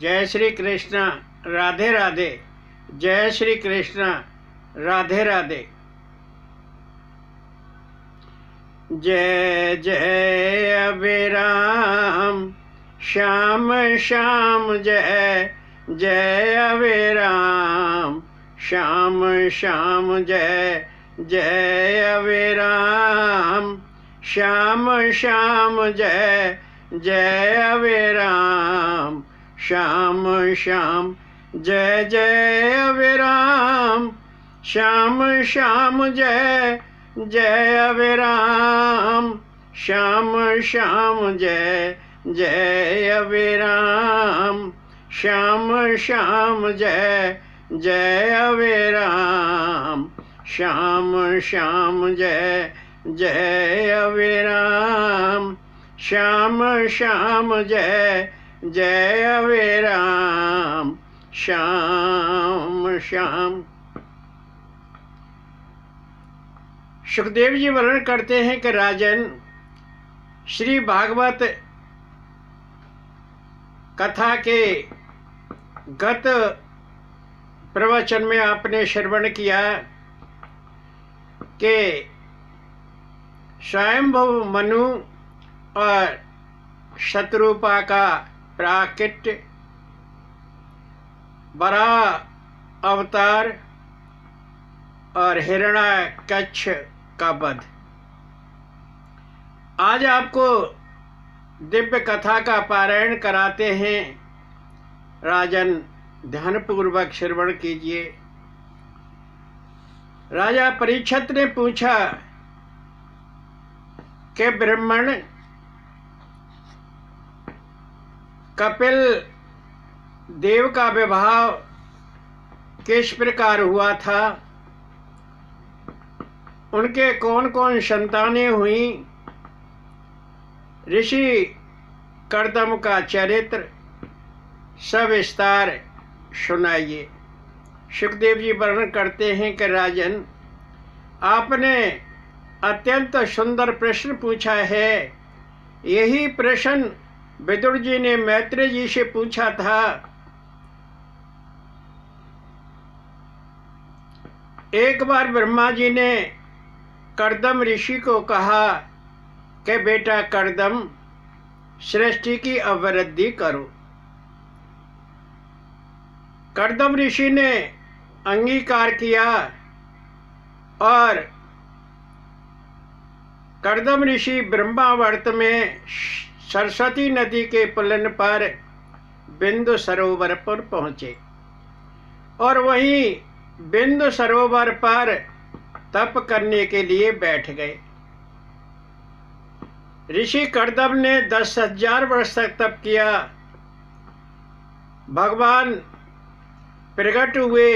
जय श्री कृष्ण। राधे राधे। जय श्री कृष्ण। राधे राधे। जय जय अभिराम श्याम श्याम जय जय अभिराम श्याम श्याम जय जय अभिराम श्याम श्याम जय जय अभिराम श्याम श्याम जय जय अभिराम श्याम श्याम जय जय अभिराम श्याम श्याम जय जय अभिराम श्याम श्याम जय जय अभिराम श्याम श्याम जय जय अभिराम श्याम श्याम जय जय अभिराम श्याम श्याम। सुखदेव जी वर्णन करते हैं कि राजन, श्री भागवत कथा के गत प्रवचन में आपने श्रवण किया कि स्वयंभव मनु और शत्रुपा का प्राकट्य, वराह अवतार और हिरण्याकश्यप का वध। आज आपको दिव्य कथा का पारायण कराते हैं। राजन, ध्यानपूर्वक श्रवण कीजिए। राजा परीक्षित ने पूछा कि ब्राह्मण कपिल देव का विवाह किस प्रकार हुआ था, उनके कौन कौन संतानें हुई, ऋषि कर्दम का चरित्र सविस्तार सुनाइए। सुखदेव जी वर्णन करते हैं कि राजन, आपने अत्यंत सुंदर प्रश्न पूछा है। यही प्रश्न विदुर जी ने मैत्रेय जी से पूछा था। एक बार ब्रह्मा जी ने कर्दम ऋषि को कहा कि बेटा कर्दम, सृष्टि की अवृद्धि करो। कर्दम ऋषि ने अंगीकार किया और कर्दम ऋषि ब्रह्मावर्त में सरस्वती नदी के पुलन पर बिंदु सरोवर पर पहुंचे और वहीं बिंदु सरोवर पर तप करने के लिए बैठ गए। ऋषि कर्दम ने 10,000 वर्ष तक तप किया। भगवान प्रकट हुए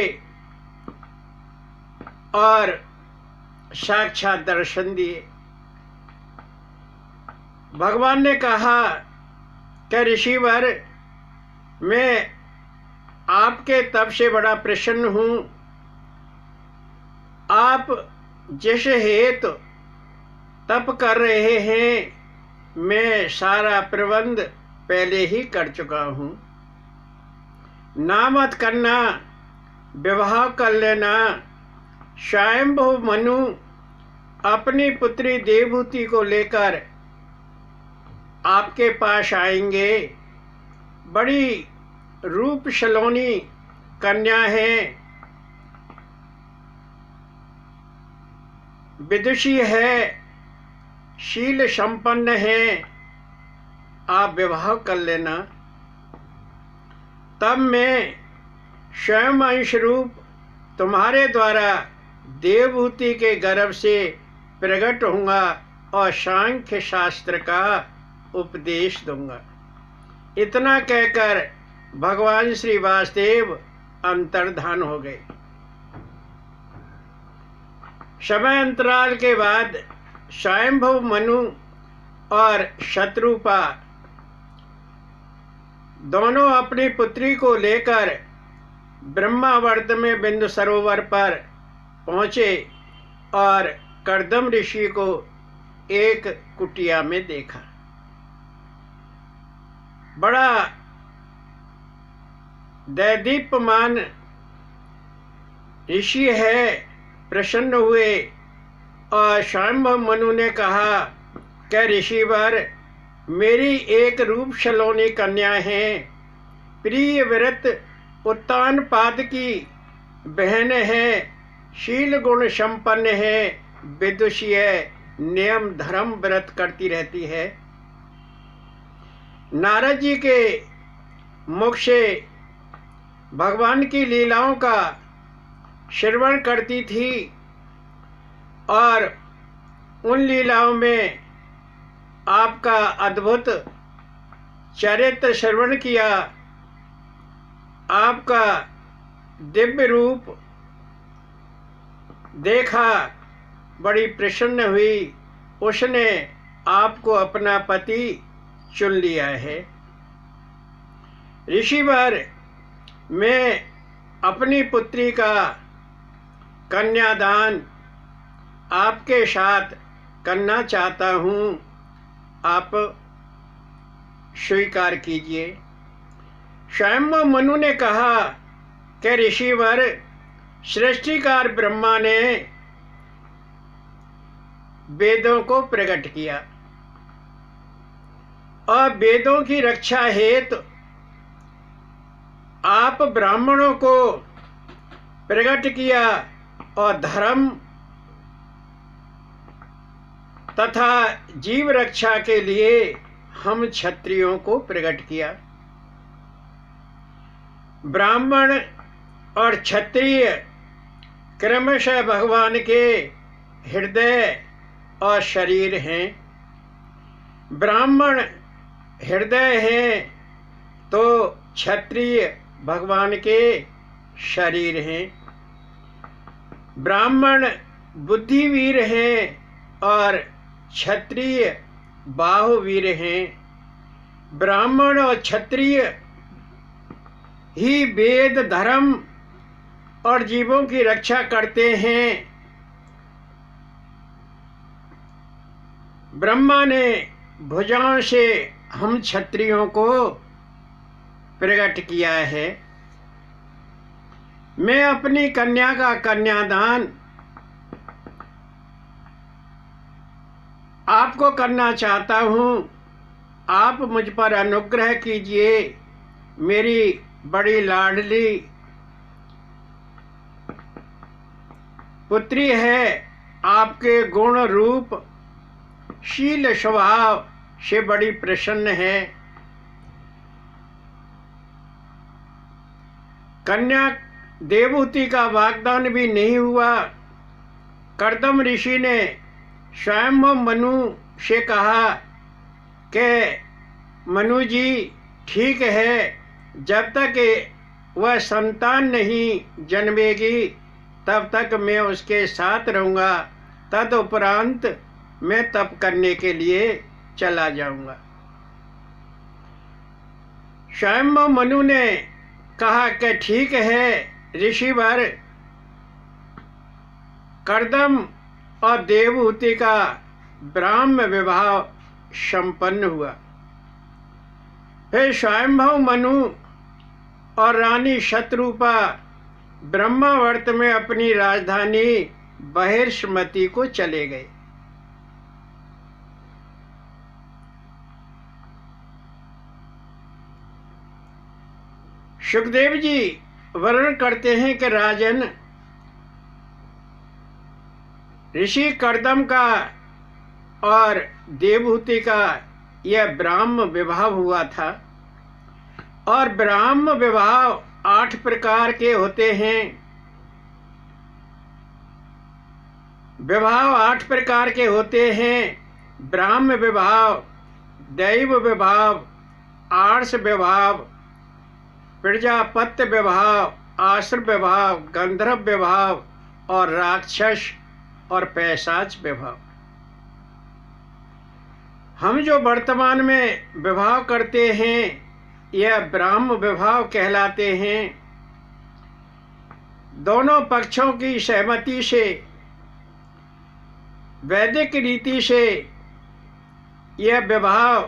और साक्षात दर्शन दिए। भगवान ने कहा कि ऋषिवर, मैं आपके तप से बड़ा प्रसन्न हूँ। आप जिस हेतु तप कर रहे हैं, मैं सारा प्रबंध पहले ही कर चुका हूँ। ना मत करना, विवाह कर लेना। स्वयंभव मनु अपनी पुत्री देवहूति को लेकर आपके पास आएंगे। बड़ी रूप सलोनी कन्या है, विदुषी है, शील संपन्न है। आप विवाह कर लेना, तब मैं स्वयं अंश रूप तुम्हारे द्वारा देवहूति के गर्भ से प्रकट होऊंगा और सांख्य शास्त्र का उपदेश दूंगा। इतना कहकर भगवान श्री वासुदेव अंतर्धान हो गए। समय अंतराल के बाद स्वयंभव मनु और शत्रुपा दोनों अपनी पुत्री को लेकर ब्रह्मावर्त में बिंदु सरोवर पर पहुंचे और कर्दम ऋषि को एक कुटिया में देखा। बड़ा दैदीप्यमान ऋषि है प्रसन्न हुए और स्वयं मनु ने कहा कि ऋषिवर, मेरी एक रूप सलोनी कन्या है, प्रिय व्रत उत्तानपाद की बहन है, शील गुण संपन्न है, विदुषी है, नियम धर्म व्रत करती रहती है। नारद जी के मुख से भगवान की लीलाओं का श्रवण करती थी और उन लीलाओं में आपका अद्भुत चरित्र श्रवण किया, आपका दिव्य रूप देखा, बड़ी प्रसन्न हुई। उसने आपको अपना पति चुन लिया है। ऋषिवर, मैं अपनी पुत्री का कन्यादान आपके साथ करना चाहता हूँ, आप स्वीकार कीजिए। स्वयं मनु ने कहा कि ऋषिवर, सृष्टिकार ब्रह्मा ने वेदों को प्रकट किया और वेदों की रक्षा हेतु आप ब्राह्मणों को प्रकट किया और धर्म तथा जीव रक्षा के लिए हम क्षत्रियों को प्रकट किया। ब्राह्मण और क्षत्रिय क्रमशः भगवान के हृदय और शरीर हैं। ब्राह्मण हृदय हैं तो क्षत्रिय भगवान के शरीर हैं। ब्राह्मण बुद्धिवीर हैं और क्षत्रिय बाहुवीर हैं। ब्राह्मण और क्षत्रिय ही वेद धर्म और जीवों की रक्षा करते हैं। ब्रह्मा ने भुजाओं से हम क्षत्रियों को प्रकट किया है। मैं अपनी कन्या का कन्यादान आपको करना चाहता हूँ, आप मुझ पर अनुग्रह कीजिए। मेरी बड़ी लाडली पुत्री है, आपके गुण रूप शील स्वभाव से बड़ी प्रसन्न है। कन्या देवहूति का वाग्दान भी नहीं हुआ। कर्दम ऋषि ने स्वयं मनु से कहा कि मनु जी, ठीक है, जब तक वह संतान नहीं जन्मेगी तब तक मैं उसके साथ रहूँगा, तदुपरांत मैं तप करने के लिए चला जाऊँगा। स्वयं मनु ने कहा कि ठीक है ऋषिवर, कर्दम और देवहूति का ब्राह्म विवाह संपन्न हुआ। फिर स्वयंभव मनु और रानी शतरूपा ब्रह्मावर्त में अपनी राजधानी बहिर्ष्मति को चले गए। सुखदेव जी वर्णन करते हैं कि राजन, ऋषि कर्दम का और देवहूति का यह ब्राह्म विवाह हुआ था और ब्राह्म विवाह 8 प्रकार के होते हैं। विवाह 8 प्रकार के होते हैं। ब्राह्म विवाह, दैव विवाह, आर्ष विवाह, प्रजापत्य विवाह, आश्र विवाह, गंधर्व विवाह और राक्षस और पैशाच विवाह। हम जो वर्तमान में विवाह करते हैं यह ब्राह्म विवाह कहलाते हैं। दोनों पक्षों की सहमति से वैदिक रीति से यह विवाह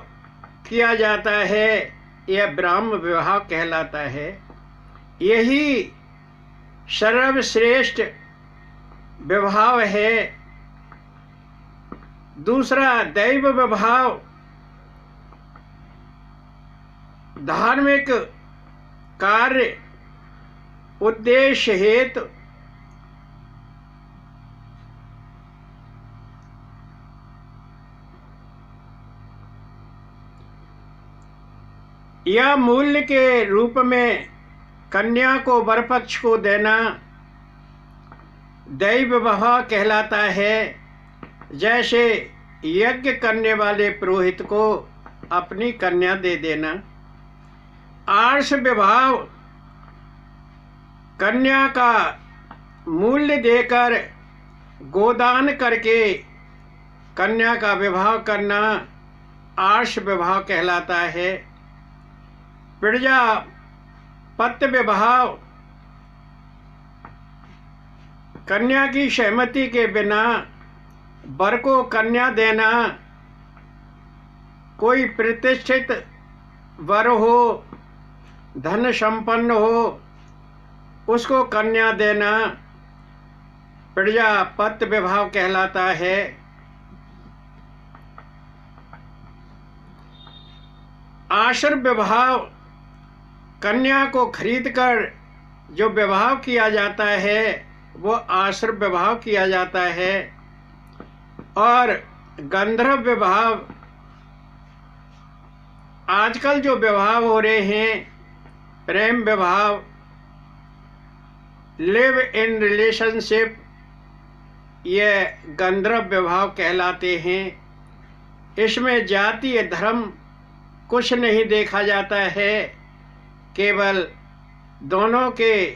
किया जाता है, यह ब्राह्म विवाह कहलाता है। यही सर्वश्रेष्ठ विभाव है। दूसरा दैव विभाव धार्मिक कार्य उद्देश्य हेतु या मूल्य के रूप में कन्या को वरपक्ष को देना दैव विवाह कहलाता है। जैसे यज्ञ करने वाले पुरोहित को अपनी कन्या दे देना। आर्ष विवाह कन्या का मूल्य देकर गोदान करके कन्या का विवाह करना आर्ष विवाह कहलाता है। प्रजापत्य विवाह कन्या की सहमति के बिना वर को कन्या देना। कोई प्रतिष्ठित वर हो, धन संपन्न हो, उसको कन्या देना प्रजापत्य विवाह कहलाता है। आश्र विवाह कन्या को खरीदकर जो विवाह किया जाता है वो आश्र विवाह किया जाता है। और गंधर्व विवाह आजकल जो विवाह हो रहे हैं, प्रेम विवाह, लिव इन रिलेशनशिप, ये गंधर्व विवाह कहलाते हैं। इसमें जातीय धर्म कुछ नहीं देखा जाता है, केवल दोनों के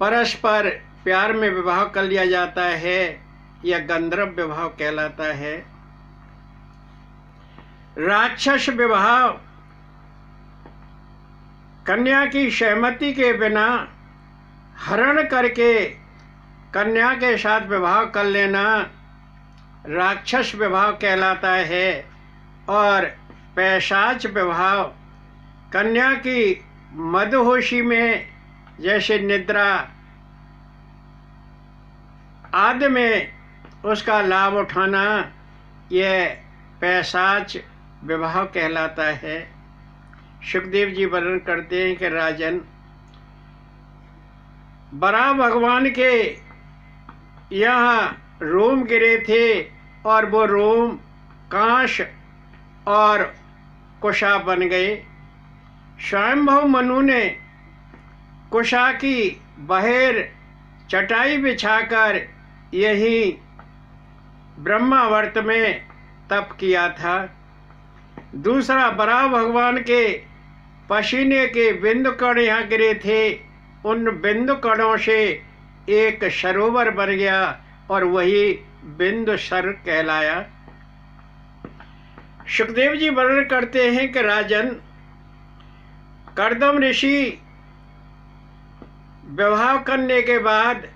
परस्पर प्यार में विवाह कर लिया जाता है। यह गंधर्व विवाह कहलाता है। राक्षस विवाह कन्या की सहमति के बिना हरण करके कन्या के साथ विवाह कर लेना राक्षस विवाह कहलाता है। और पैशाच विवाह कन्या की मदहोशी में जैसे निद्रा आदि में उसका लाभ उठाना, यह पैशाच विवाह कहलाता है। सुखदेव जी वर्णन करते हैं कि राजन, बराह भगवान के यहाँ रोम गिरे थे और वो रोम कांश और कुशा बन गए। स्वयंभव मनु ने कुशा की बहेर चटाई बिछाकर यही ब्रह्मावर्त में तप किया था। दूसरा, बराह भगवान के पसीने के बिंदु कण यहाँ गिरे थे। उन बिंदु कणों से एक सरोवर बन गया और वही बिंदु सर कहलाया। सुखदेव जी वर्णन करते हैं कि राजन, कर्दम ऋषि विवाह करने के बाद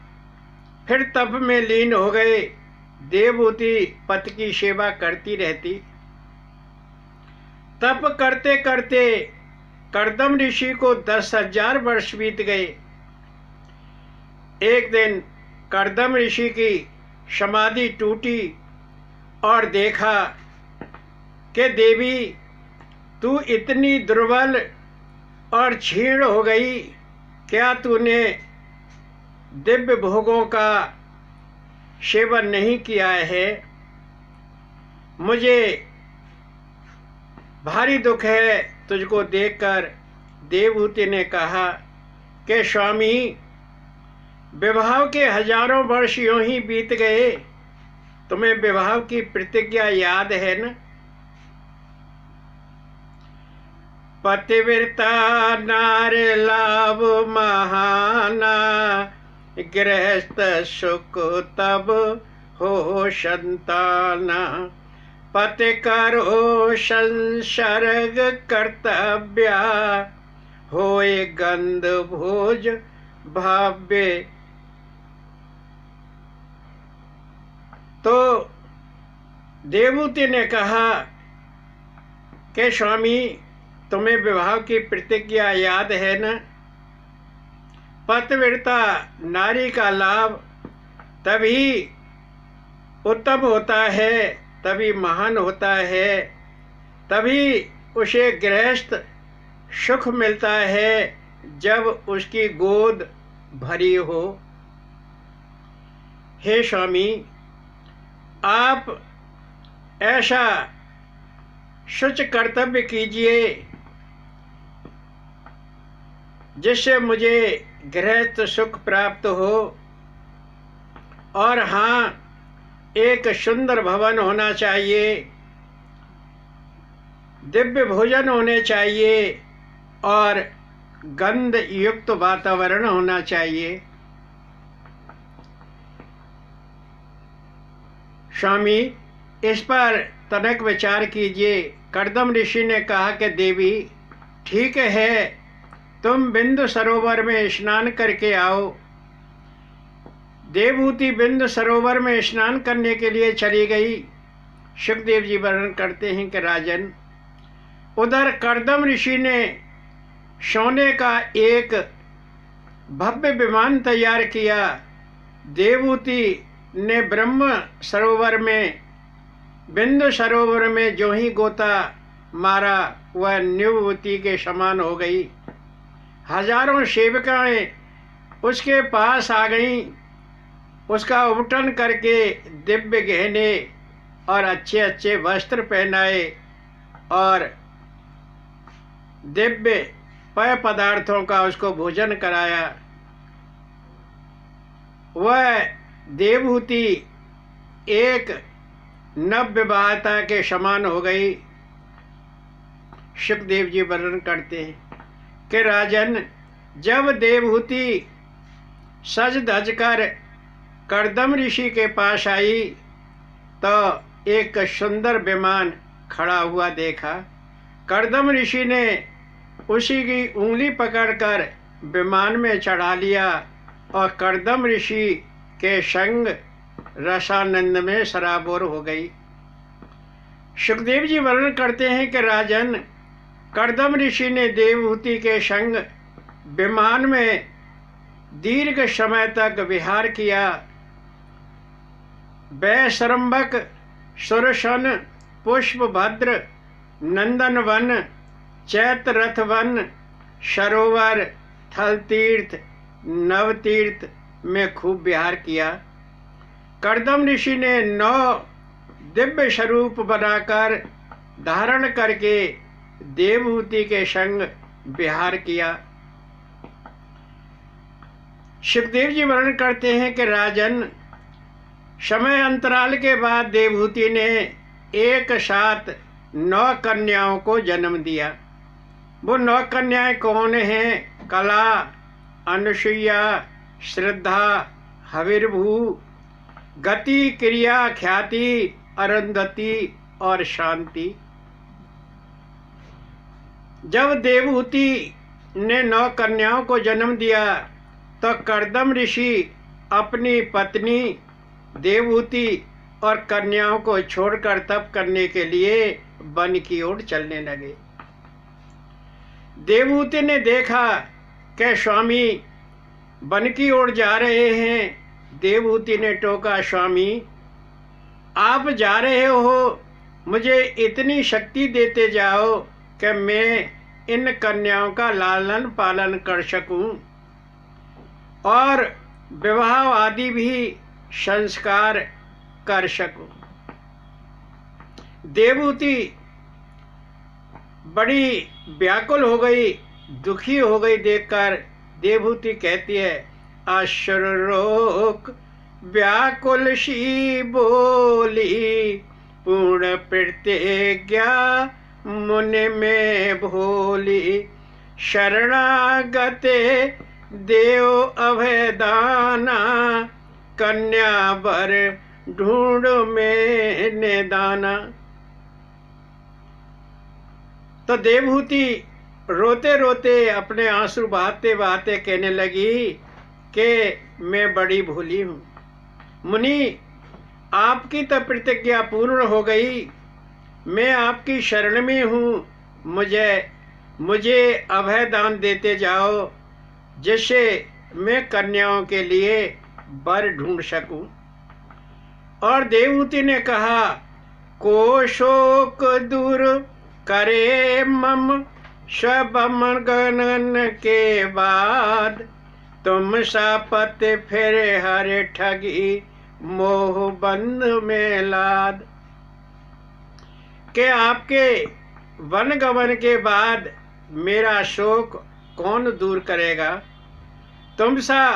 फिर तप में लीन हो गए। देवहूति पति की सेवा करती रहती। तप करते करते कर्दम ऋषि को 10,000 वर्ष बीत गए। एक दिन कर्दम ऋषि की समाधि टूटी और देखा कि देवी, तू इतनी दुर्बल और क्षीण हो गई, क्या तूने दिव्य भोगों का सेवन नहीं किया है? मुझे भारी दुख है तुझको देखकर। देवहूति ने कहा कि स्वामी, विवाह के हजारों वर्ष यूं ही बीत गए, तुम्हें विवाह की प्रतिज्ञा याद है न? पतिव्रता नारी लाभ महाना, गृहस्थ सुख तब हो संताना। पति करो संसर्ग कर्तव्य, होए गंध भोज भाव्य। तो देवहूति ने कहा कि स्वामी, तुम्हें विवाह की प्रतिज्ञा याद है न? पतिव्रता नारी का लाभ तभी उत्तम होता है, तभी महान होता है, तभी उसे गृहस्थ सुख मिलता है जब उसकी गोद भरी हो। हे स्वामी, आप ऐसा शुच कर्तव्य कीजिए जिससे मुझे गृहस्थ सुख प्राप्त हो। और हाँ, एक सुंदर भवन होना चाहिए, दिव्य भोजन होने चाहिए और गंध युक्त वातावरण होना चाहिए। स्वामी, इस पर तनिक विचार कीजिए। कर्दम ऋषि ने कहा कि देवी, ठीक है, तुम बिंदु सरोवर में स्नान करके आओ। देवहूति बिंदु सरोवर में स्नान करने के लिए चली गई। सुखदेव जी वर्णन करते हैं कि राजन, उधर कर्दम ऋषि ने सोने का एक भव्य विमान तैयार किया। देवहूति ने ब्रह्म सरोवर में, बिंदु सरोवर में जो ही गोता मारा, वह निवृत्ति के समान हो गई। हजारों सेविकाएं उसके पास आ गईं, उसका उपटन करके दिव्य गहने और अच्छे अच्छे वस्त्र पहनाए और दिव्य पेय पदार्थों का उसको भोजन कराया। वह देवहूति एक नवविवाहिता के समान हो गई। सुखदेव जी वर्णन करते हैं कि राजन, जब देवहूति सज धज कर कर्दम ऋषि के पास आई तो एक सुंदर विमान खड़ा हुआ देखा। कर्दम ऋषि ने उसी की उंगली पकड़कर विमान में चढ़ा लिया और कर्दम ऋषि के संग रसानंद में सराबोर हो गई। सुखदेव जी वर्णन करते हैं कि राजन, कर्दम ऋषि ने देवहूति के संग विमान में दीर्घ समय तक विहार किया। वैश्रम्भक, सुरसन, पुष्पभद्र, नंदनवन, चैत्ररथवन, सरोवर, थलतीर्थ, नवतीर्थ में खूब विहार किया। कर्दम ऋषि ने 9 दिव्य स्वरूप बनाकर धारण करके देवहूति के संग विहार किया। सुखदेव जी वर्णन करते हैं कि राजन, समय अंतराल के बाद देवहूति ने एक साथ 9 कन्याओं को जन्म दिया। वो 9 कन्याएं कौन हैं? कला, अनुसुईया, श्रद्धा, हविर्भू, गति, क्रिया, ख्याति, अरुंधति और शांति। जब देवहूति ने 9 कन्याओं को जन्म दिया तो कर्दम ऋषि अपनी पत्नी देवहूति और कन्याओं को छोड़कर तप करने के लिए वन की ओर चलने लगे। देवहूति ने देखा कि स्वामी वन की ओर जा रहे हैं। देवहूति ने टोका, स्वामी आप जा रहे हो, मुझे इतनी शक्ति देते जाओ कि मैं इन कन्याओं का लालन पालन कर सकूं और विवाह आदि भी संस्कार कर सकूं। देवहूति बड़ी व्याकुल हो गई, दुखी हो गई देखकर। देवहूति कहती है, अश्रुरोक व्याकुल सी बोली, पूर्ण प्रतिज्ञा मुनि में भोली, शरणागते देव अभयदाना, कन्या वर ढूंढ में निदाना। तो देवहूति रोते रोते, अपने आंसू बहाते बहाते कहने लगी कि मैं बड़ी भूली हूँ। मुनि, आपकी तो प्रतिज्ञा पूर्ण हो गई, मैं आपकी शरण में हूँ, मुझे अभय दान देते जाओ, जिससे मैं कन्याओं के लिए वर ढूंढ सकूं। और देवहूति ने कहा, को शोक दूर करे मम स्वमगन के बाद, तुम सापत फिर हर ठगी मोह बंध में लाद। के आपके वन गमन के बाद मेरा शोक कौन दूर करेगा। तुम सा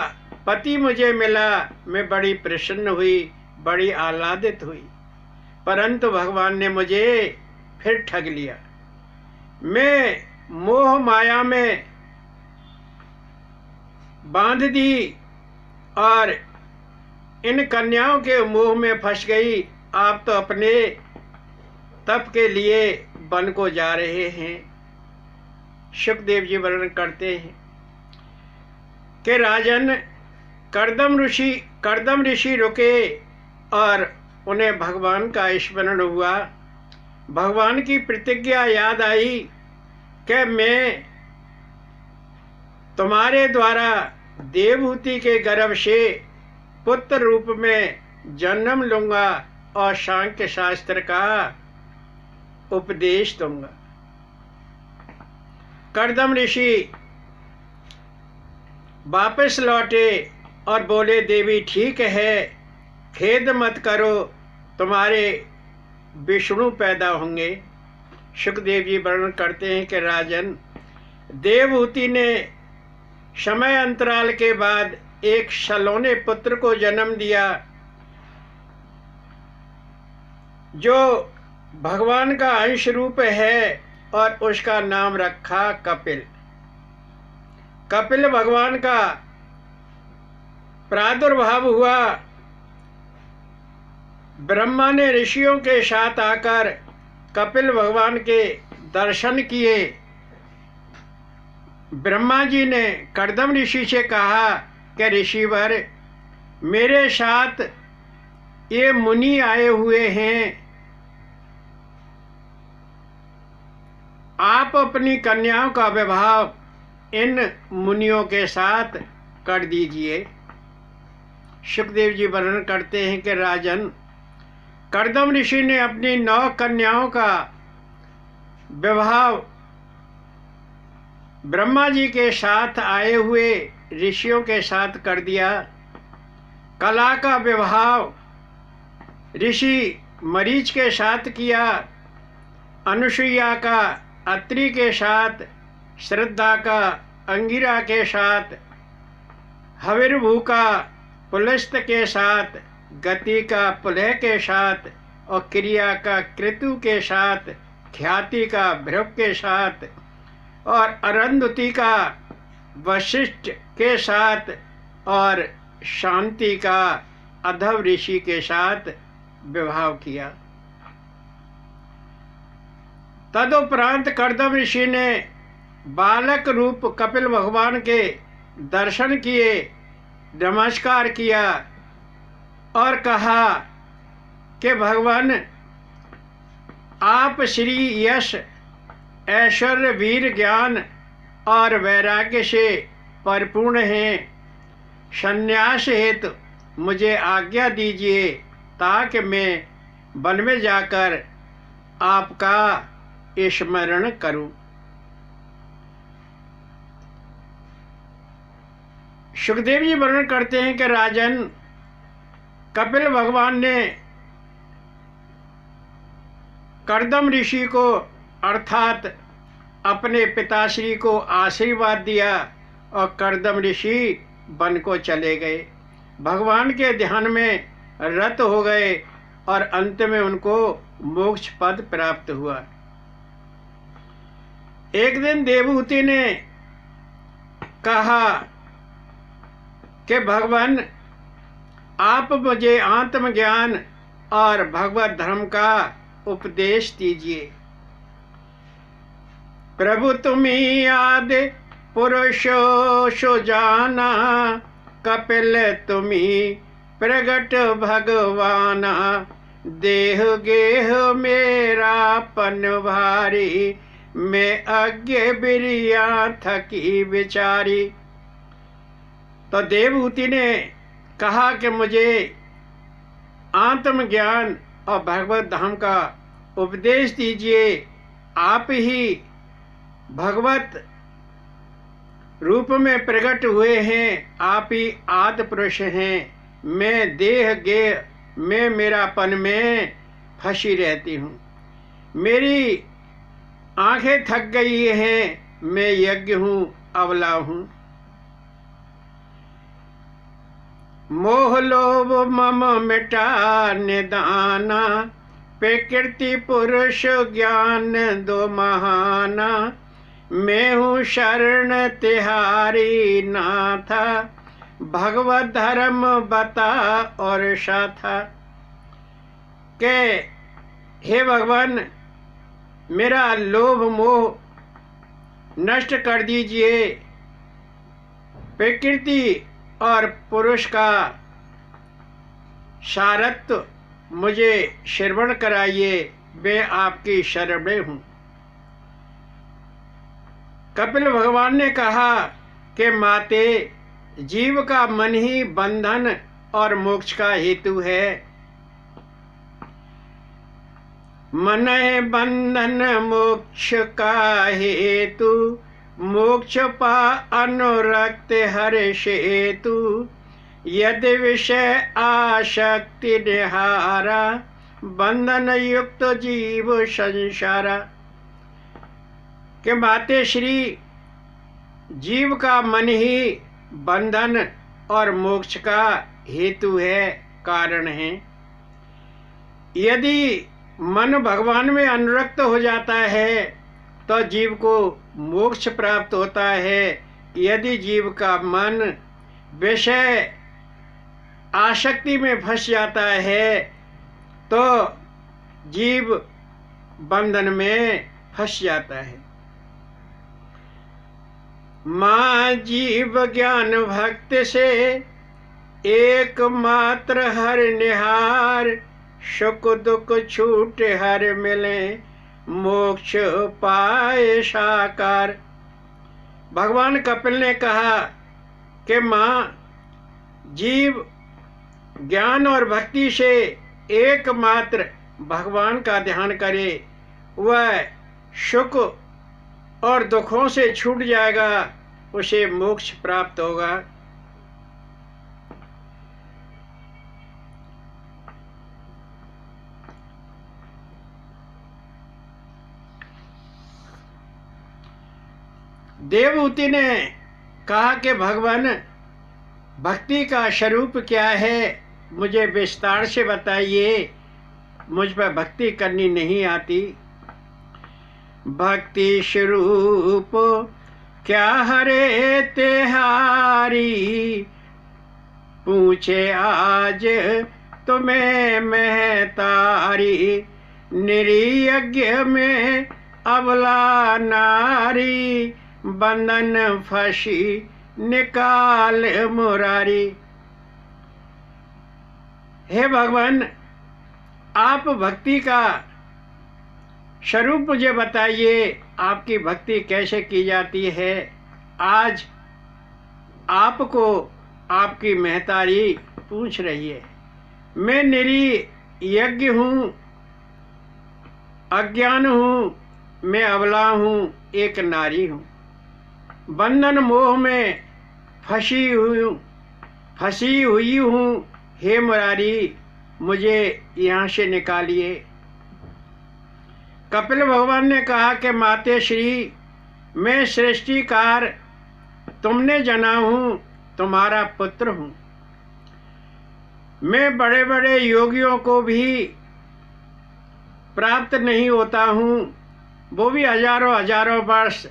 पति मुझे मिला, मैं बड़ी प्रसन्न हुई, बड़ी आह्लादित हुई, परंतु भगवान ने मुझे फिर ठग लिया। मैं मोह माया में बांध दी और इन कन्याओं के मोह में फंस गई। आप तो अपने तप के लिए वन को जा रहे हैं। सुखदेव जी वर्णन करते हैं कि राजन, कर्दम ऋषि रुके और उन्हें भगवान का स्मरण हुआ। भगवान की प्रतिज्ञा याद आई कि मैं तुम्हारे द्वारा देवहूति के गर्भ से पुत्र रूप में जन्म लूंगा और सांख्य शास्त्र का उपदेश दूंगा। कर्दम ऋषि वापस लौटे और बोले, देवी ठीक है, खेद मत करो, तुम्हारे विष्णु पैदा होंगे। सुखदेव जी वर्णन करते हैं कि राजन, देवहूति ने समय अंतराल के बाद एक सलोने पुत्र को जन्म दिया जो भगवान का अंश रूप है और उसका नाम रखा कपिल। कपिल भगवान का प्रादुर्भाव हुआ। ब्रह्मा ने ऋषियों के साथ आकर कपिल भगवान के दर्शन किए। ब्रह्मा जी ने कर्दम ऋषि से कहा कि ऋषिवर, मेरे साथ ये मुनि आए हुए हैं, आप अपनी कन्याओं का विवाह इन मुनियों के साथ कर दीजिए। सुखदेव जी वर्णन करते हैं कि राजन, कर्दम ऋषि ने अपनी 9 कन्याओं का विवाह ब्रह्मा जी के साथ आए हुए ऋषियों के साथ कर दिया। कला का विवाह ऋषि मरीच के साथ किया, अनुसुईया का अत्रि के साथ, श्रद्धा का अंगिरा के साथ, हविर्भू का पुलस्त के साथ, गति का पुलह के साथ और क्रिया का कृतु के साथ, ख्याति का भृग के साथ और अरुंधति का वशिष्ठ के साथ और शांति का अधव ऋषि के साथ विवाह किया। तदुपरांत कर्दम ऋषि ने बालक रूप कपिल भगवान के दर्शन किए, नमस्कार किया और कहा कि भगवान, आप श्री यश, ऐश्वर्य, वीर, ज्ञान और वैराग्य से परिपूर्ण हैं। संन्यास हेतु मुझे आज्ञा दीजिए ताकि मैं वन में जाकर आपका स्मरण करूं। सुखदेव जी वर्णन करते हैं कि राजन, कपिल भगवान ने कर्दम ऋषि को अर्थात अपने पिताश्री को आशीर्वाद दिया और कर्दम ऋषि वन को चले गए। भगवान के ध्यान में रत हो गए और अंत में उनको मोक्ष पद प्राप्त हुआ। एक दिन देवहूति ने कहा कि भगवान, आप मुझे आत्मज्ञान और भगवत धर्म का उपदेश दीजिए। प्रभु तुम्ही आदि पुरुषो सो जाना, कपिल तुम्ही प्रगट भगवाना, देह गेह मेरा पन भारी, मैं अज्ञ बिरिया थकी बिचारी। तो देवहूति ने कहा कि मुझे आत्मज्ञान और भगवत धाम का उपदेश दीजिए। आप ही भगवत रूप में प्रकट हुए हैं, आप ही आदि पुरुष हैं। मैं देह गेह में मेरापन में फंसी रहती हूँ। मेरी आंखें थक गई हैं, मैं यज्ञ हूँ, अबला हूँ। मोह लोभ मम मिटा निदाना, प्रकृति पुरुष ज्ञान दो महाना। मैं हूँ शरण तिहारी नाथा, भगवत धर्म बता और साथा। के हे भगवान, मेरा लोभ मोह नष्ट कर दीजिए। प्रकृति और पुरुष का सारत्व मुझे श्रवण कराइए, मैं आपकी शरण में हूँ। कपिल भगवान ने कहा कि माते, जीव का मन ही बंधन और मोक्ष का हेतु है। मन है बंधन मोक्ष का हेतु, मोक्ष पा अनुरक्त हर सेतु। यदि विषय आसक्ति निहारा, बंधन युक्त जीव संसारा। के माते श्री, जीव का मन ही बंधन और मोक्ष का हेतु है, कारण है। यदि मन भगवान में अनुरक्त हो जाता है तो जीव को मोक्ष प्राप्त होता है। यदि जीव का मन विषय आसक्ति में फंस जाता है तो जीव बंधन में फंस जाता है। माँ जीव ज्ञान भक्त से एकमात्र हर निहार, सुख दुख छूट हर मिले, मोक्ष पाए साकार। भगवान कपिल ने कहा कि माँ, जीव ज्ञान और भक्ति से एकमात्र भगवान का ध्यान करे, वह सुख और दुखों से छूट जाएगा, उसे मोक्ष प्राप्त होगा। देवहूति ने कहा कि भगवान, भक्ति का स्वरूप क्या है, मुझे विस्तार से बताइए, मुझ पर भक्ति करनी नहीं आती। भक्ति स्वरूप क्या हरे तिहारी, पूछे आज तुम्हें महतारी। निर्यज्ञ में अबला नारी, बंधन फंसी निकाल मुरारी। हे भगवान, आप भक्ति का स्वरूप मुझे बताइए, आपकी भक्ति कैसे की जाती है। आज आपको आपकी महतारी पूछ रही है। मैं निर्यज्ञ हूँ, अज्ञान हूँ, मैं अबला हूँ, एक नारी हूँ। बंधन मोह में फंसी हुई हूँ। हे मुरारी, मुझे यहाँ से निकालिए। कपिल भगवान ने कहा कि माते श्री, मैं सृष्टिकार तुमने जना हूँ, तुम्हारा पुत्र हूँ। मैं बड़े बड़े योगियों को भी प्राप्त नहीं होता हूँ, वो भी हजारों हजारों वर्ष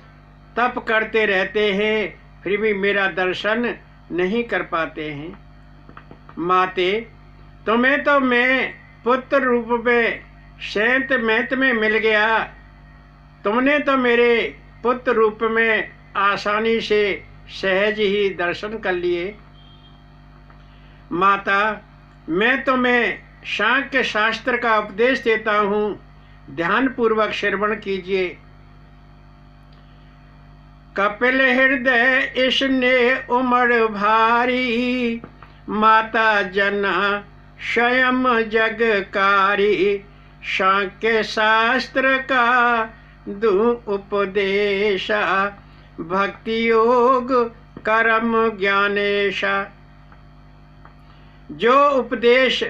तप करते रहते हैं, फिर भी मेरा दर्शन नहीं कर पाते हैं। माते, तुम्हें तो मैं पुत्र रूप में शैंत महत में मिल गया। तुमने तो मेरे पुत्र रूप में आसानी से सहज ही दर्शन कर लिए। माता, मैं तुम्हें सांख्य शास्त्र का उपदेश देता हूँ, ध्यान पूर्वक श्रवण कीजिए। कपिल हृदय इसने उमड़ भारी, माता जना स्वयं जगकारी, सांख्य शास्त्र का दूं उपदेशा, भक्ति योग कर्म ज्ञानेशा। जो उपदेश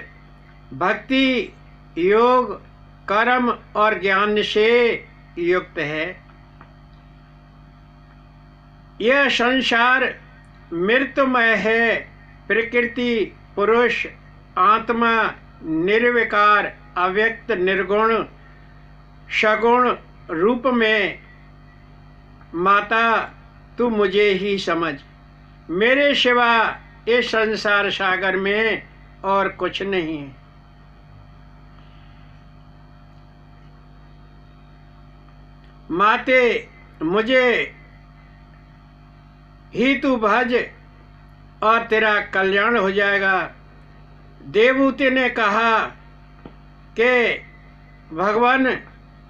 भक्ति योग कर्म और ज्ञान से युक्त है। यह संसार मृत्युमय है। प्रकृति पुरुष आत्मा निर्विकार अव्यक्त निर्गुण सगुण रूप में। माता तू मुझे ही समझ, मेरे सिवा इस संसार सागर में और कुछ नहीं है। माते मुझे ही तू भज और तेरा कल्याण हो जाएगा। देवहूति ने कहा कि भगवान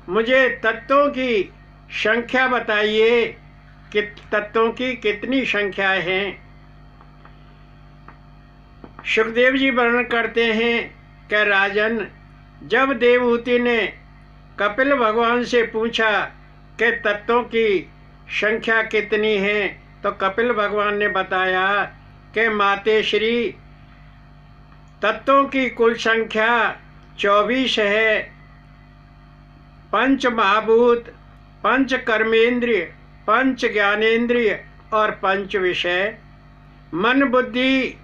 मुझे तत्वों की संख्या बताइए कि तत्वों की कितनी संख्या है। सुखदेव जी वर्णन करते हैं कि राजन, जब देवहूति ने कपिल भगवान से पूछा कि तत्वों की संख्या कितनी है, तो कपिल भगवान ने बताया कि माते श्री तत्वों की कुल संख्या 24 है। पंच महाभूत, पंच कर्मेंद्रिय, पंच ज्ञानेंद्रिय और पंच विषय, मन बुद्धि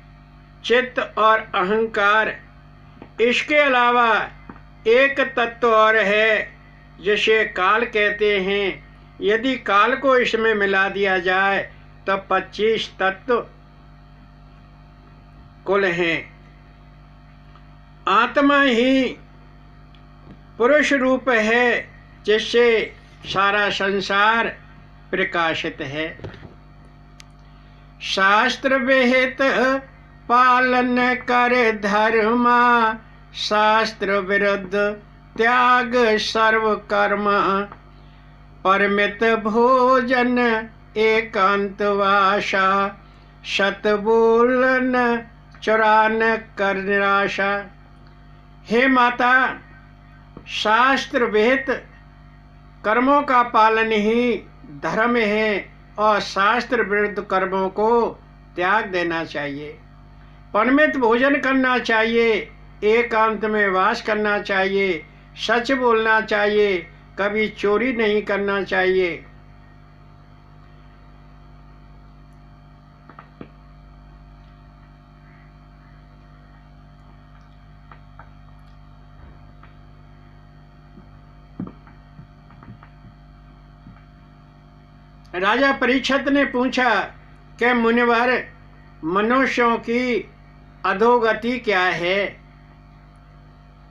चित्त और अहंकार। इसके अलावा एक तत्व और है जिसे काल कहते हैं। यदि काल को इसमें मिला दिया जाए तो 25 तत्व कुल हैं। आत्मा ही पुरुष रूप है जिससे सारा संसार प्रकाशित है। शास्त्र विहित पालन कर धर्मा, शास्त्र विरुद्ध त्याग सर्व कर्म, परमित भोजन एकांत वासा, सत बोलन चुरान कर निराशा। हे माता, शास्त्र विहित कर्मों का पालन ही धर्म है और शास्त्र विरुद्ध कर्मों को त्याग देना चाहिए। परमित भोजन करना चाहिए, एकांत में वास करना चाहिए, सच बोलना चाहिए, कभी चोरी नहीं करना चाहिए। राजा परीक्षित ने पूछा कि मुनिवर, मनुष्यों की अधोगति क्या है।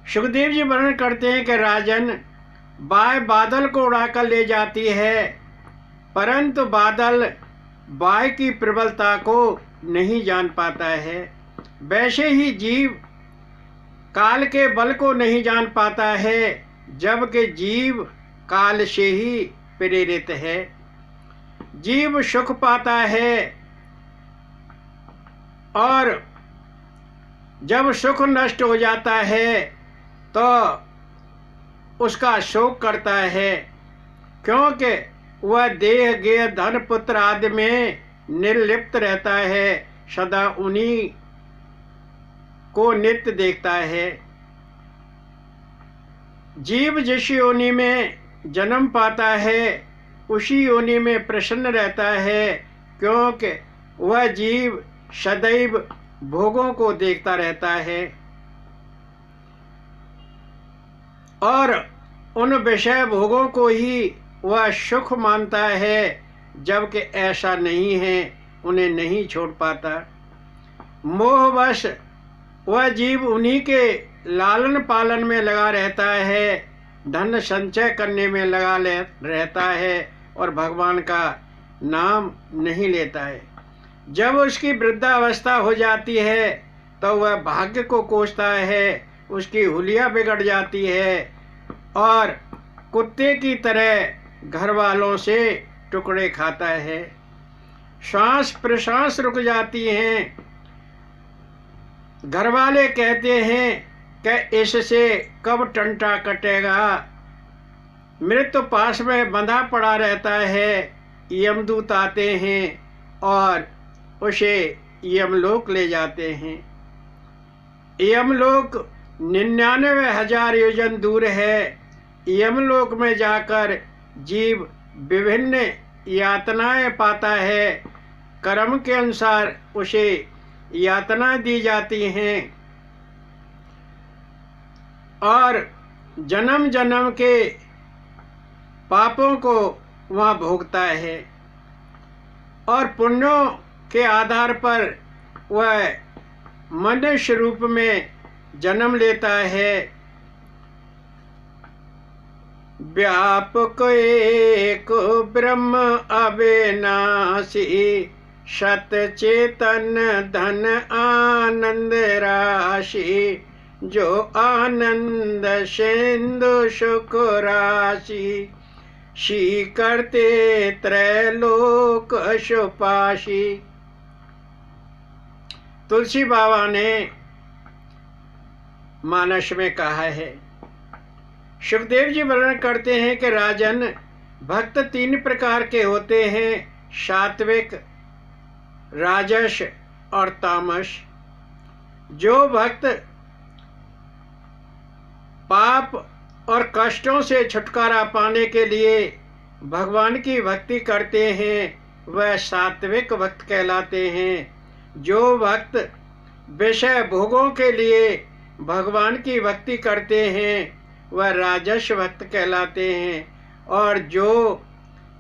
सुखदेव जी वर्णन करते हैं कि राजन, वाय बादल को उड़ाकर ले जाती है, परंतु बादल वाय की प्रबलता को नहीं जान पाता है। वैसे ही जीव काल के बल को नहीं जान पाता है, जबकि जीव काल से ही प्रेरित है। जीव सुख पाता है और जब सुख नष्ट हो जाता है तो उसका शोक करता है, क्योंकि वह देह गेह धन पुत्र आदि में निर्लिप्त रहता है, सदा उन्हीं को नित्य देखता है। जीव जिस योनि में जन्म पाता है उसी योनि में प्रसन्न रहता है, क्योंकि वह जीव सदैव भोगों को देखता रहता है और उन विषय भोगों को ही वह सुख मानता है, जबकि ऐसा नहीं है, उन्हें नहीं छोड़ पाता। मोहवश वह जीव उन्हीं के लालन पालन में लगा रहता है, धन संचय करने में लगा रहता है और भगवान का नाम नहीं लेता है। जब उसकी वृद्धावस्था हो जाती है तो वह भाग्य को कोसता है, उसकी हुलिया बिगड़ जाती है और कुत्ते की तरह घर वालों से टुकड़े खाता है। श्वास प्रश्वास रुक जाती हैं। घर वाले कहते हैं कि इससे कब टंटा कटेगा। मृत्यु पास में बंधा पड़ा रहता है। यमदूत आते हैं और उसे यमलोक ले जाते हैं। यमलोक 99,000 योजन दूर है। यमलोक में जाकर जीव विभिन्न यातनाएं पाता है। कर्म के अनुसार उसे यातना दी जाती हैं और जन्म जन्म के पापों को वह भोगता है और पुण्यों के आधार पर वह मनुष्य रूप में जन्म लेता है। व्यापक एक ब्रह्म अविनाशी, सत चेतन धन आनंद राशि, जो आनंद सिंधु सुख राशि, शी करते त्रैलोक सुपाशी। तुलसी बाबा ने मानस में कहा है। सुखदेव जी वर्णन करते हैं कि राजन, भक्त 3 प्रकार के होते हैं, सात्विक, राजस और तामस। जो भक्त पाप और कष्टों से छुटकारा पाने के लिए भगवान की भक्ति करते हैं वह सात्विक भक्त कहलाते हैं। जो भक्त विषय भोगों के लिए भगवान की भक्ति करते हैं वह राजस भक्त कहलाते हैं। और जो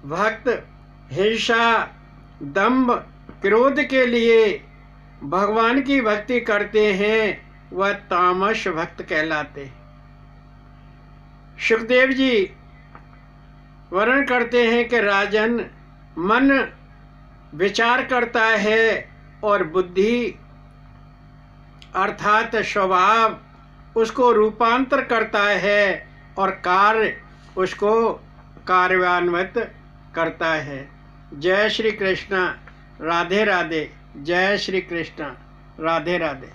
भक्त हिंसा, दंभ, क्रोध के लिए भगवान की भक्ति करते हैं वह तामस भक्त कहलाते हैं। सुखदेव जी वर्णन करते हैं कि राजन, मन विचार करता है और बुद्धि अर्थात स्वभाव उसको रूपांतर करता है और कार्य उसको कार्यान्वित करता है। जय श्री कृष्ण, राधे राधे। जय श्री कृष्ण, राधे राधे।